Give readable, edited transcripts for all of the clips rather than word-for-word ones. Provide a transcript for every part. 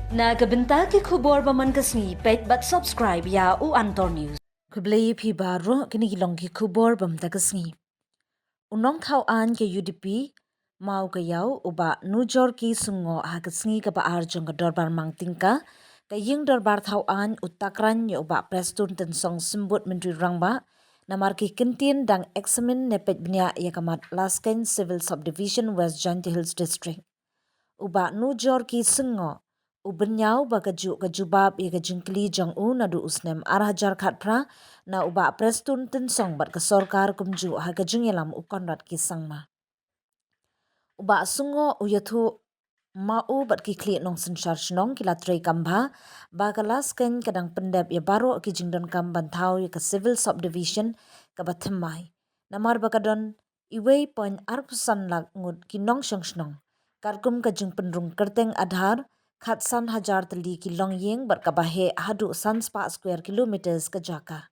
Nagabenta ki khubor baman kasni pet but subscribe ya u Antor News. Kublay pi baro kinigilong ki khubor bam takasni. Unong thau an ke UDP mau ka yaw uba nujor ki sungo hakasni ka ba arjong ka dorbar mangtingka kaying dorbar thau an utakran ya uba prestun ten song simbut menteri rangba namar ki kintin dang examin nepet bnya ya kamat Laskein Civil Sub-Division West Giant Hills District. Uba nujor ki sungo ubenyau bagaju kajubab ya kajingkli jang na du usnem arhajar khatpra na uba prestun tin song bat ka Sorkar kumju ha kajingelam ukonrat ki sangma. Uba sungo uyathu mau bat ki kli nong sensar shnong kila trei kambha baga Laskein kadang pendep ya baro ki jingdon kam bantau ya ka Civil Sub-Division ka bathmai. Namar bakadon iwei point arpusan lag ngut ki nong shang shnong. Karkum kajing pendrung kerteng adhar Khatsan hajar teli ki longyeng berkabahe hadu sanspa square kilometers ke jaka.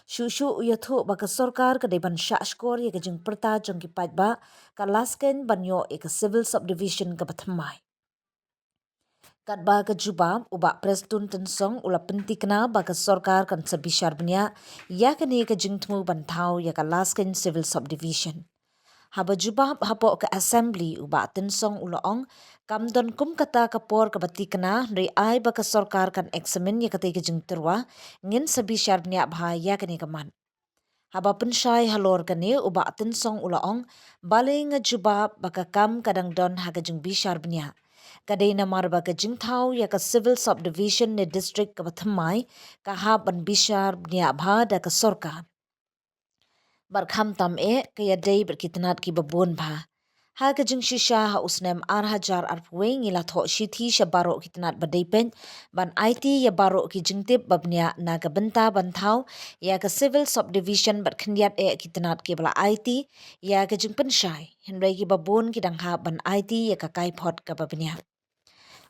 Shuh uyathu baka Sorkar ke deban syak skor ye kejeng perta jong ki pajba ka Laskein banyo e ke Civil Subdivision ke bathmai. Katba ke jubab uba prestun tensong ula penti kena baka Sorkar kan sebishar benya ya kene kejeng temu bantau ya ka Laskein Civil Subdivision. Haba jubab hapo ke assembly uba tensong ulaong kamdon kum kata kapor ke bati kena dari ai baka Sorkar kan eksamin ya kata kejeng terwa ngin sebi syarbnya bahaya kene keman. Haba pensyai halor kene uba tensong ulaong bale ngejubab baka kam kadang don ha kejeng bisyarbnya. Kadai namar baka jingtau ya ka Civil Subdivision ne district ke bathmai kahab ban bisyarbnya bahada ke Sorkar. Barkham tam kaya day berkitanat ki babon bha. Ha kajing shisha ha usnem arhajar arpweng ila tho shithi shabaro kitanat badaipen ban IT ya baro ki jingtip babnya naga benta bantau ya ka Civil Subdivision berkendiat kitanat ki bala IT ya kajing pensyai henry ki babon ki dangha ban IT ya ka kaipot ka babnya.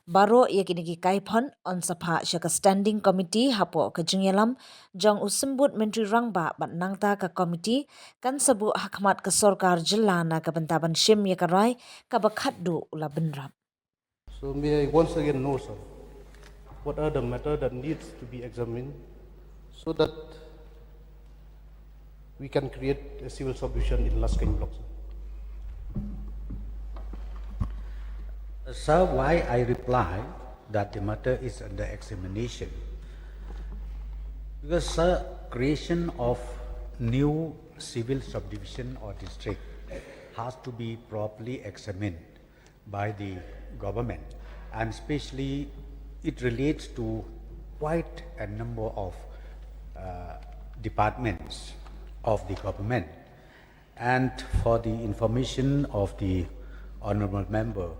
Baro ia kini ki kaipon on sapa syaka standing committee hapo ke jingyalam jong usembut menteri rangba bat nangta ka committee kan sebu hakmat ke Sorkar jelana ke bentaban shim ya karai ka bakhatdu ula benram. So may I once again know, sir, what are the matter that needs to be examined so that we can create a civil subdivision in Laskein Block, sir? Sir, why I reply that the matter is under examination? Because, sir, creation of new civil subdivision or district has to be properly examined by the government, and especially it relates to quite a number of departments of the government. And for the information of the honorable member,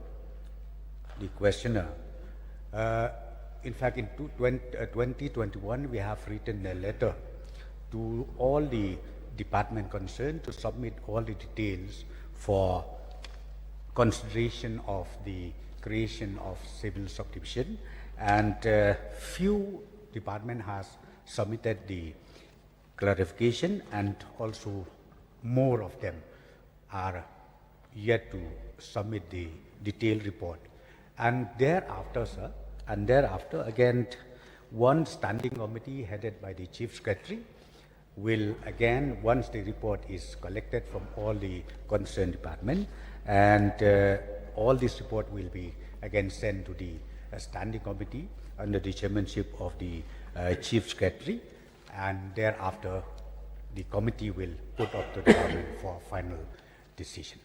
the questioner, in fact in 2021 we have written a letter to all the department concerned to submit all the details for consideration of the creation of civil subdivision, and few department has submitted the clarification, and also more of them are yet to submit the detailed report. And thereafter, sir, again, one standing committee headed by the Chief Secretary will again, once the report is collected from all the concerned department, and all this report will be again sent to the standing committee under the chairmanship of the Chief Secretary, and thereafter the committee will put up to the government for final decision.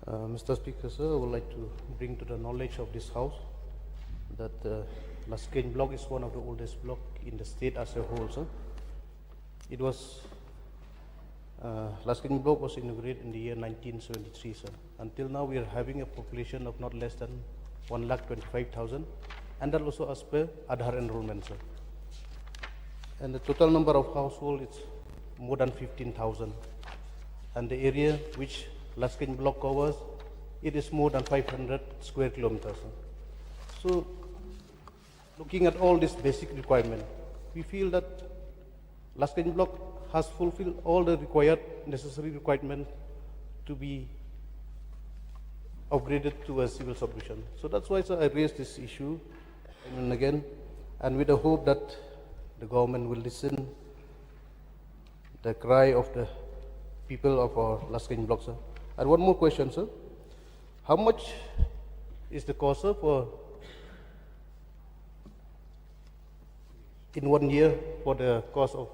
Mr. Speaker, sir, I would like to bring to the knowledge of this House that Laskein Block is one of the oldest block in the state as a whole, sir. It was, Laskein Block was inaugurated in the year 1973, sir. Until now, we are having a population of not less than 1,25,000, and that also as per Aadhaar enrollment, sir. And the total number of households is more than 15,000, and the area which Laskein Block covers, it is more than 500 square kilometers. So, looking at all these basic requirements, we feel that Laskein Block has fulfilled all the necessary requirements to be upgraded to a civil subdivision. So that's why, sir, I raised this issue and again, and with the hope that the government will listen the cry of the people of our Laskein Block, sir. And one more question, sir. How much is the cost, sir, for in 1 year for the cost of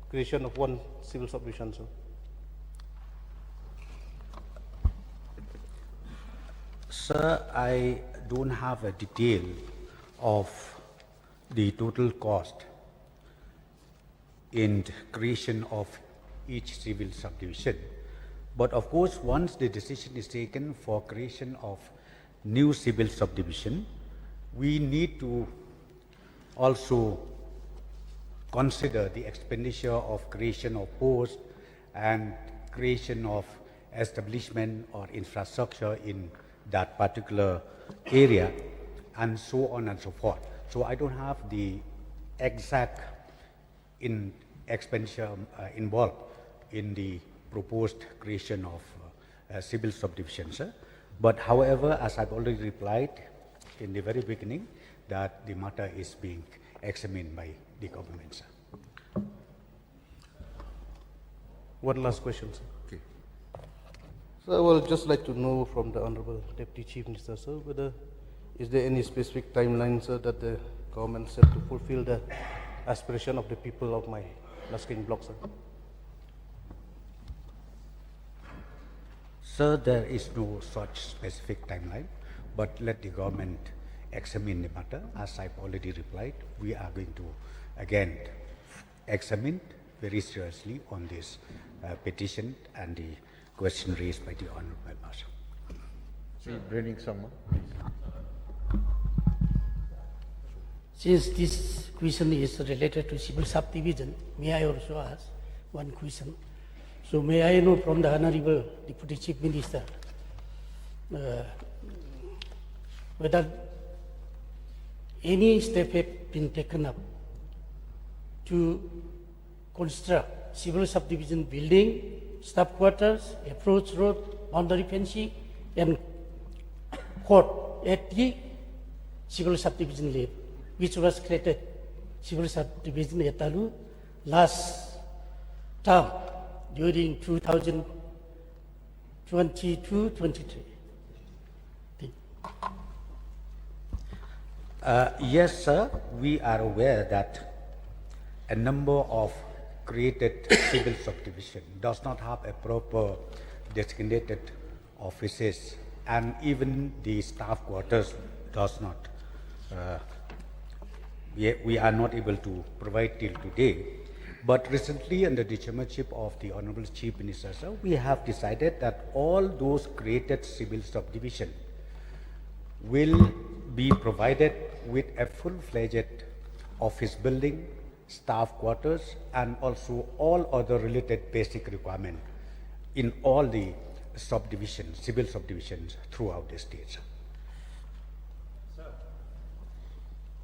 creation of one civil subdivision, sir? Sir, I don't have a detail of the total cost in the creation of each civil subdivision. But of course, once the decision is taken for creation of new civil subdivision, we need to also consider the expenditure of creation of posts and creation of establishment or infrastructure in that particular area, and so on and so forth. So I don't have the exact expenditure involved in the proposed creation of civil subdivision, sir. But however, as I've already replied in the very beginning, that the matter is being examined by the government, sir. One last question, sir. Okay. So I would just like to know from the Honorable Deputy Chief Minister, sir, whether is there any specific timeline, sir, that the government set to fulfill the aspiration of the people of my Laskein Block, sir? Sir, there is no such specific timeline, but let the government examine the matter. As I've already replied, we are going to again examine very seriously on this petition and the question raised by the Honorable Members. See, bringing someone. Since this question is related to civil subdivision, may I also ask one question? So may I know from the Honorable Deputy Chief Minister whether any step have been taken up to construct civil subdivision building, staff quarters, approach road, boundary fencing, and court at the civil subdivision level, which was created civil subdivision at Talu last term during 2022-23. Yes, sir, we are aware that a number of created civil subdivision does not have a proper designated offices, and even the staff quarters does not. We are not able to provide till today. But recently, under the chairmanship of the Honorable Chief Minister, sir, we have decided that all those created civil subdivision will be provided with a full-fledged office building, staff quarters, and also all other related basic requirements in all the subdivisions, civil subdivisions throughout the state, sir.